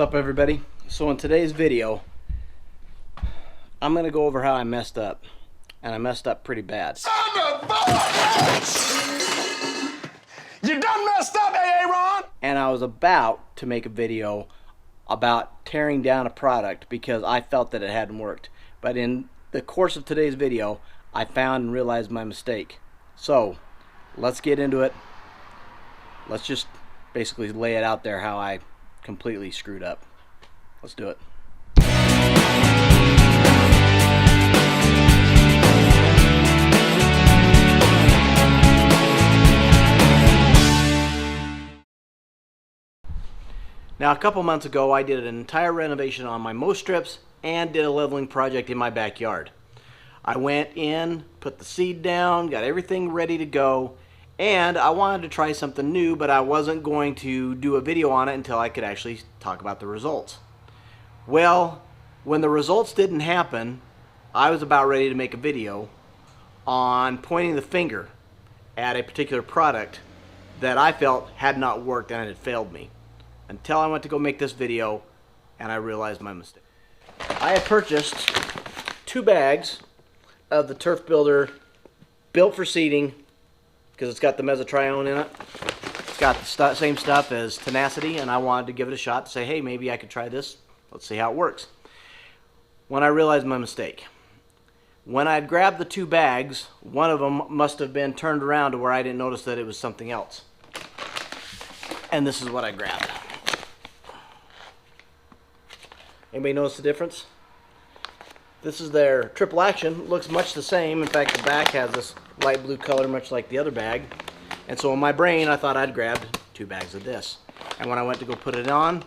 What's up, everybody? So in today's video, I'm going to go over how I messed up. And I messed up pretty bad. Son of a bitch! You done messed up, Aaron! And I was about to make a video about tearing down a product because I felt that it hadn't worked. But in the course of today's video, I found and realized my mistake. So, let's get into it. Let's just basically lay it out there how I completely screwed up. Let's do it. Now, a couple months ago, I did an entire renovation on my mow strips and did a leveling project in my backyard. I went in, put the seed down, got everything ready to go, and I wanted to try something new, but I wasn't going to do a video on it until I could actually talk about the results. Well, when the results didn't happen, I was about ready to make a video on pointing the finger at a particular product that I felt had not worked and it had failed me. Until I went to go make this video and I realized my mistake. I had purchased 2 bags of the Turf Builder built for seeding because it's got the mesotrione in it. It's got the same stuff as Tenacity, and I wanted to give it a shot to say, hey, maybe I could try this. Let's see how it works. When I realized my mistake, when I had grabbed the 2 bags, one of them must have been turned around to where I didn't notice that it was something else. And this is what I grabbed. Anybody notice the difference? This is their triple action. Looks much the same. In fact, the back has this light blue color, much like the other bag. And so in my brain, I thought I'd grabbed 2 bags of this. And when I went to go put it on,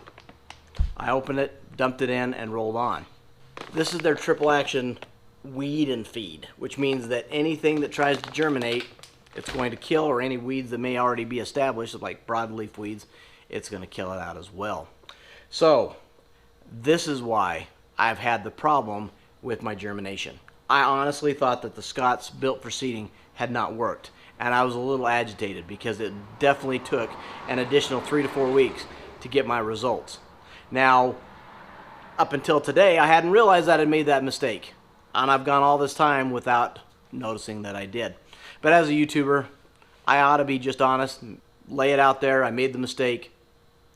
I opened it, dumped it in, and rolled on. This is their triple action weed and feed, which means that anything that tries to germinate, it's going to kill, or any weeds that may already be established, like broadleaf weeds, it's going to kill it out as well. So, this is why I've had the problem with my germination. I honestly thought that the Scott's built for seeding had not worked, and I was a little agitated because it definitely took an additional 3 to 4 weeks to get my results. Now, up until today, I hadn't realized that I had made that mistake, and I've gone all this time without noticing that I did. But as a YouTuber, I ought to be just honest, lay it out there. I made the mistake,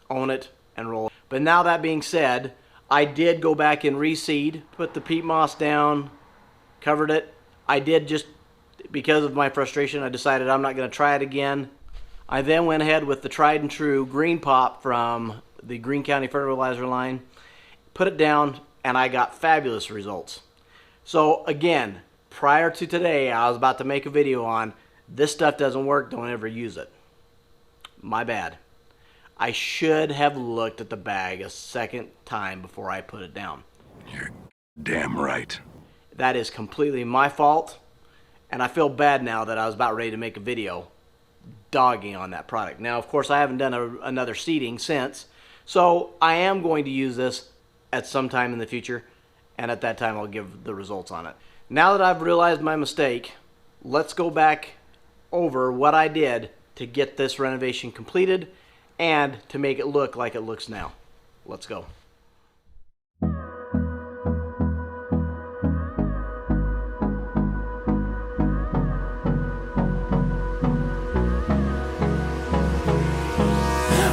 own it, and roll it. But now that being said, I did go back and reseed, put the peat moss down, covered it. I did, just because of my frustration, I decided I'm not going to try it again. I then went ahead with the tried and true green pop from the Green County fertilizer line, put it down, and I got fabulous results. So again, prior to today, I was about to make a video on this stuff doesn't work, don't ever use it. My bad. I should have looked at the bag a second time before I put it down. You're damn right. That is completely my fault, and I feel bad now that I was about ready to make a video dogging on that product. Now, of course, I haven't done another seeding since, so I am going to use this at some time in the future, and at that time I'll give the results on it. Now that I've realized my mistake, let's go back over what I did to get this renovation completed and to make it look like it looks now. Let's go.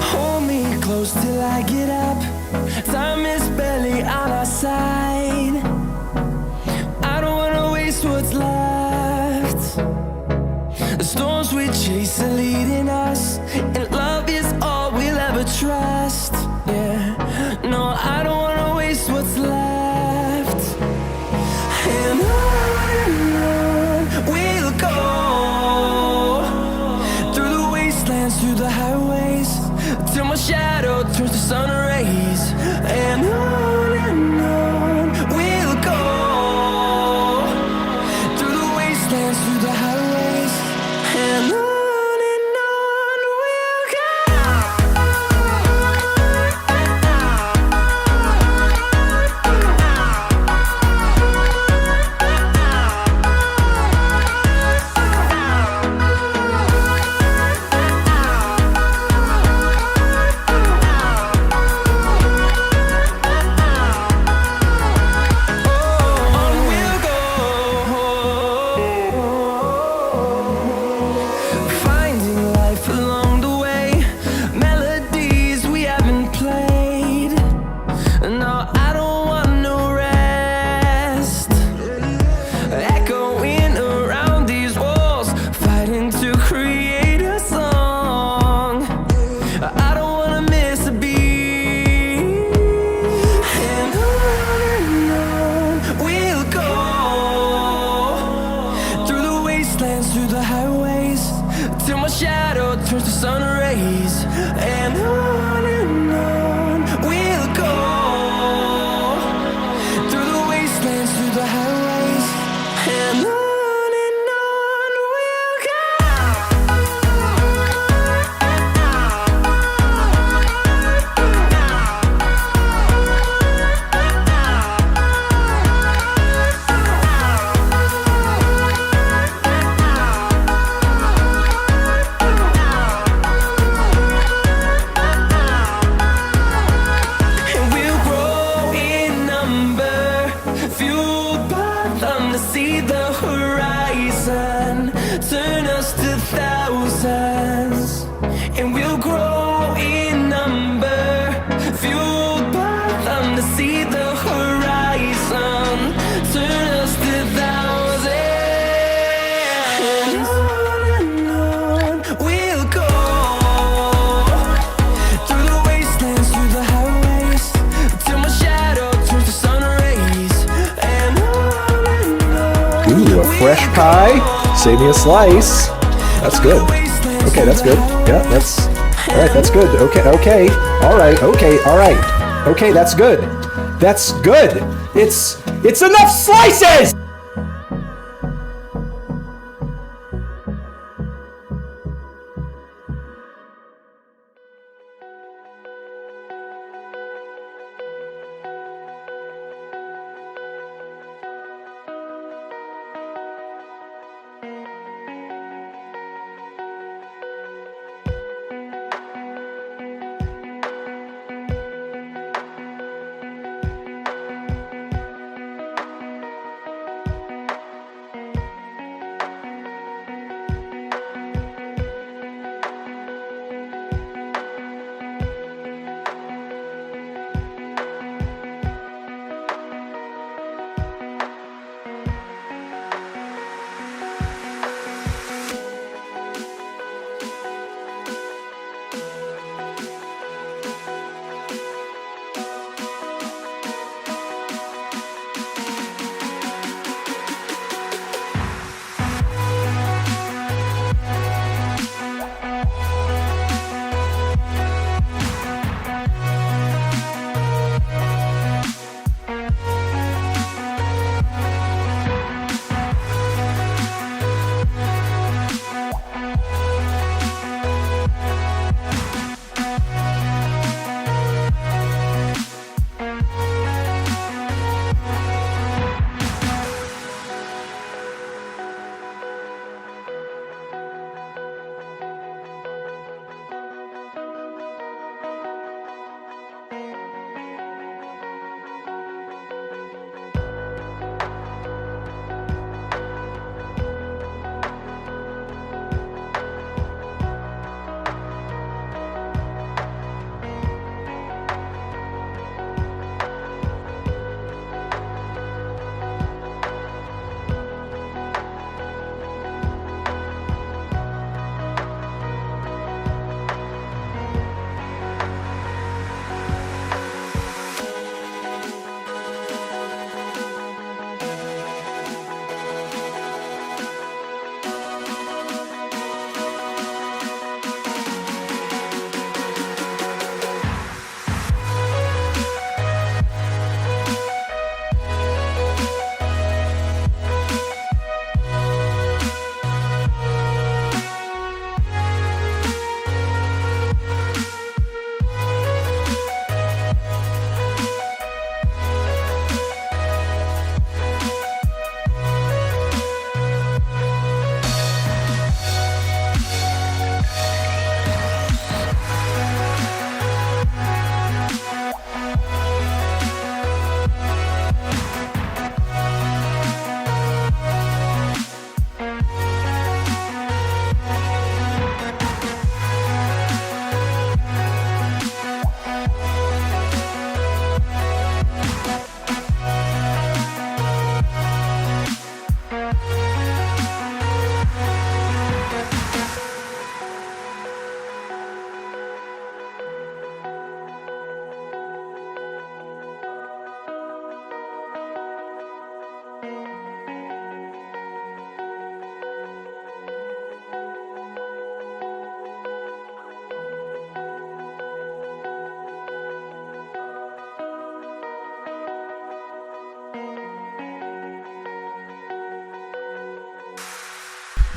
Hold me close till I get up. Time is barely on our side. I don't wanna waste what's left. The storms we chase are leading us, and love is all we'll ever trust. Yeah, no, I don't wanna waste what's left. And on we'll go, through the wastelands, through the highways, till my shadow turns to sun rays. And on we'll go, through the wastelands, through the highways, and on we'll go. turns to sun rays, and on we'll go through the wastelands, through the highways, and on we'll go. And we'll grow in number, fueled by them to see the horizon, turn us to thousands. And we'll grow in number, fueled by them to see the horizon, turn us to thousands. And on we'll go through the wastelands, through the highways, till my shadow turns to sun rays, and on Ooh, a fresh pie. Save me a slice. That's good. Okay, that's good. Yeah, that's all right. That's good. Okay, okay. All right. Okay, all right. Okay, that's good. That's good. It's enough slices.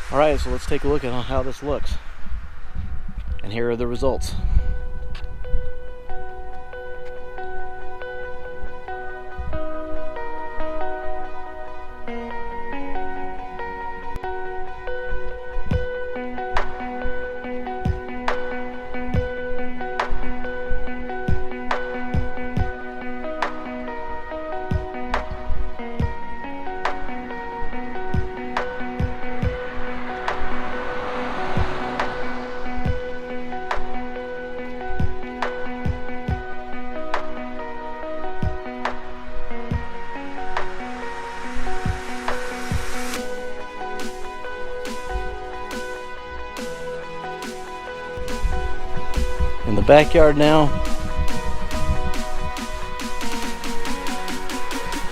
Alright, so let's take a look at how this looks. And here are the results. In the backyard now.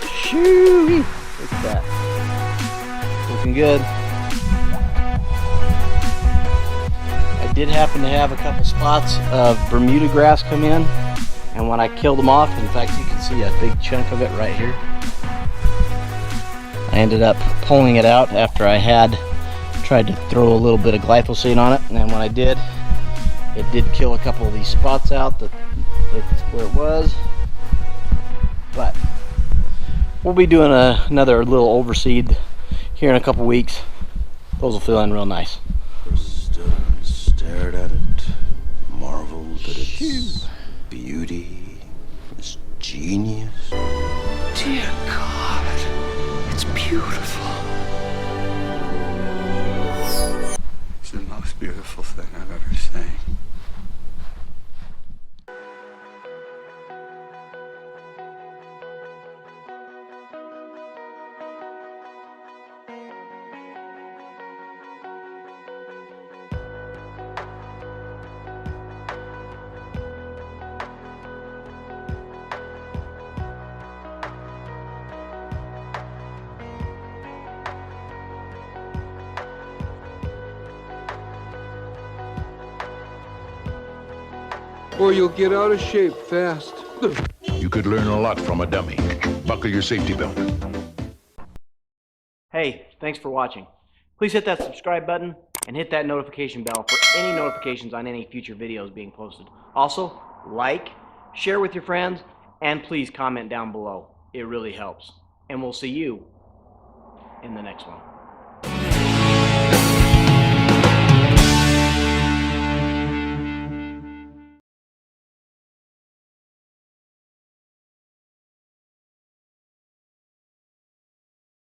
Shoo! Look at that. Looking good. I did happen to have a couple spots of Bermuda grass come in, and when I killed them off, in fact you can see a big chunk of it right here. I ended up pulling it out after I had tried to throw a little bit of glyphosate on it, and when I did, it did kill a couple of these spots out that's where it was. But we'll be doing another little overseed here in a couple weeks. Those will fill in real nice. Stood and stared at it, marveled at its beauty, its genius. Dear God, it's beautiful. It's the most beautiful thing I've ever seen. Or you'll get out of shape fast. You could learn a lot from a dummy. Buckle your safety belt. Hey, thanks for watching. Please hit that subscribe button and hit that notification bell for any notifications on any future videos being posted. Also, like, share with your friends, and please comment down below. It really helps. And we'll see you in the next one.